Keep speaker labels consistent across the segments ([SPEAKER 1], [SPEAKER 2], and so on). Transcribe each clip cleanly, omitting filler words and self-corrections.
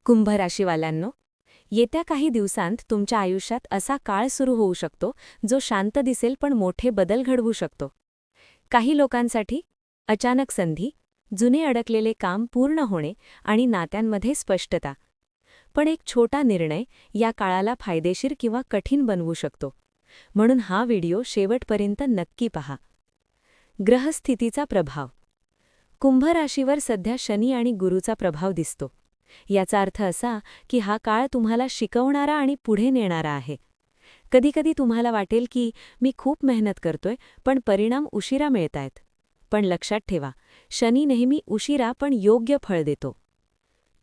[SPEAKER 1] कुंभ राशीवाल्यांनो, येत्या काही दिवसांत तुमच्या आयुष्यात असा काळ सुरू होऊ शकतो जो शांत दिसेल पण मोठे बदल घडवू शकतो. काही लोकांसाठी अचानक संधी, जुने अडकलेले काम पूर्ण होणे आणि नात्यांमध्ये स्पष्टता. पण एक छोटा निर्णय या काळाला फायदेशीर किंवा कठीण बनवू शकतो. म्हणून हा व्हिडिओ शेवटपर्यंत नक्की पहा. ग्रहस्थितीचा प्रभाव. कुंभ राशीवर सध्या शनी आणि गुरूचा प्रभाव दिसतो. याचा अर्थ असा की हा काळ तुम्हाला शिकवणारा आणि पुढे नेणारा आहे. कधीकधी तुम्हाला वाटेल की मी खूप मेहनत करतोय पण परिणाम उशिरा मिळतायत. पण लक्षात ठेवा, शनी नेहमी उशिरा पण योग्य फळ देतो.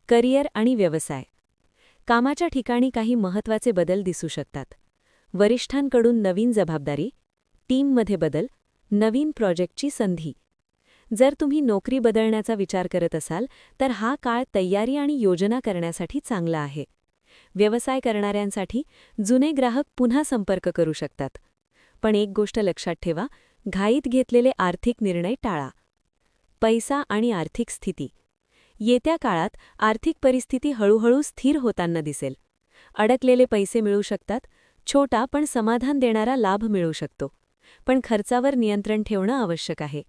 [SPEAKER 1] करिअर आणि व्यवसाय. कामाच्या ठिकाणी काही महत्त्वाचे बदल दिसू शकतात. वरिष्ठांकडून नवीन जबाबदारी, टीममध्ये बदल, नवीन प्रोजेक्टची संधी. जर तुम्ही नोकरी बदलण्याचा विचार करत असाल तर हा काळ तयारी आणि योजना करण्यासाठी चांगला आहे. व्यवसाय करणाऱ्यांसाठी जुने ग्राहक पुन्हा संपर्क करू शकतात. पण एक गोष्ट लक्षात ठेवा, घाईत घेतलेले आर्थिक निर्णय टाळा. पैसा आणि आर्थिक स्थिती. येत्या काळात आर्थिक परिस्थिती हळूहळू स्थिर होताना दिसेल. अडकलेले पैसे मिळू शकतात, छोटा पण समाधान देणारा लाभ मिळू शकतो. पण खर्चावर नियंत्रण ठेवणं आवश्यक आहे.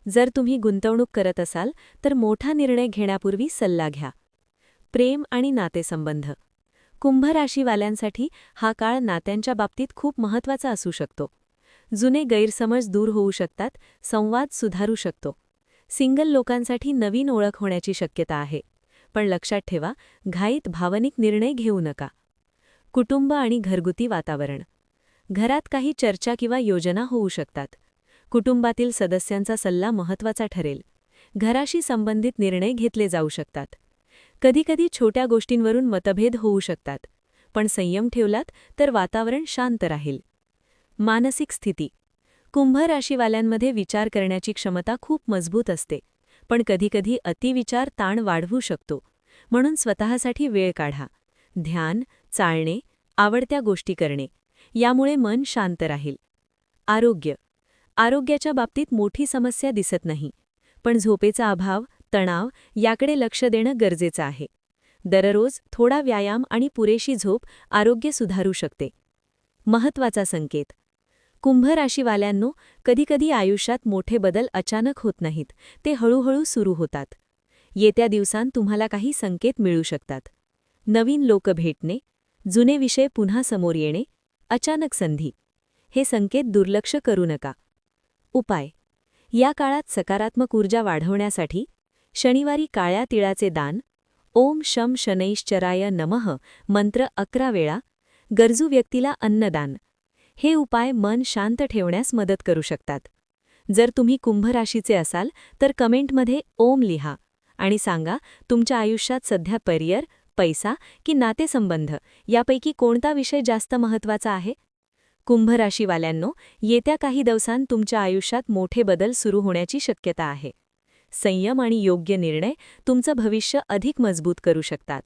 [SPEAKER 1] जर तुम्ही गुंतवणूक करत असाल तर मोठा निर्णय घेण्यापूर्वी सल्ला घ्या. प्रेम आणि नातेसंबंध. कुंभ राशीवाल्यांसाठी हा काळ नात्यांच्या बाबतीत खूप महत्त्वाचा असू शकतो. जुने गैरसमज दूर होऊ शकतात, संवाद सुधारू शकतो. सिंगल लोकांसाठी नवीन ओळख होण्याची शक्यता आहे. पण लक्षात ठेवा, घाईत भावनिक निर्णय घेऊ नका. कुटुंब आणि घरगुती वातावरण. घरात काही चर्चा किंवा योजना होऊ शकतात. कुटुंबातील सदस्यांचा सल्ला महत्त्वाचा ठरेल. घराशी संबंधित निर्णय घेतले जाऊ शकतात. कधीकधी छोट्या गोष्टींवरून मतभेद होऊ शकतात. पण संयम ठेवलात तर वातावरण शांत राहील. मानसिक स्थिती. कुंभ राशीवाल्यांमध्ये विचार करण्याची क्षमता खूप मजबूत असते. पण कधीकधी अतिविचार ताण वाढवू शकतो. म्हणून स्वतःसाठी वेळ काढा. ध्यान, चालणे, आवडत्या गोष्टी करणे. यामुळे मन शांत राहील. आरोग्य. आरोग्याच्या बाबतीत मोठी समस्या दिसत नाही. पण झोपेचा अभाव, तणाव याकडे लक्ष देणं गरजेचं आहे. दररोज थोडा व्यायाम आणि पुरेशी झोप आरोग्य सुधारू शकते. महत्त्वाचा संकेत. कुंभ राशीवाल्यांनो, कधीकधी आयुष्यात मोठे बदल अचानक होत नाहीत, ते हळूहळू सुरू होतात. येत्या दिवसांत तुम्हाला काही संकेत मिळू शकतात. नवीन लोक भेटणे, जुने विषय पुन्हा समोर येणे, अचानक संधी. हे संकेत दुर्लक्ष करू नका. उपाय. या काळात सकारात्मक ऊर्जा वाढवण्यासाठी शनिवारी काळ्या तिळाचे दान, ओम शम शनैश्चराय नमः मंत्र 11 वेळा, गरजू व्यक्तीला अन्नदान. हे उपाय मन शांत ठेवण्यास मदत करू शकतात. जर तुम्ही कुंभ राशीचे असाल तर कमेंटमध्ये ओम लिहा आणि सांगा तुमच्या आयुष्यात सध्या करिअर, पैसा की नातेसंबंध यापैकी कोणता विषय जास्त महत्त्वाचा आहे. कुंभ राशीवाल्यांनो, येत्या काही दिवसांत तुमच्या आयुष्यात मोठे बदल सुरू होण्याची शक्यता आहे. संयम आणि योग्य निर्णय तुमचं भविष्य अधिक मजबूत करू शकतात.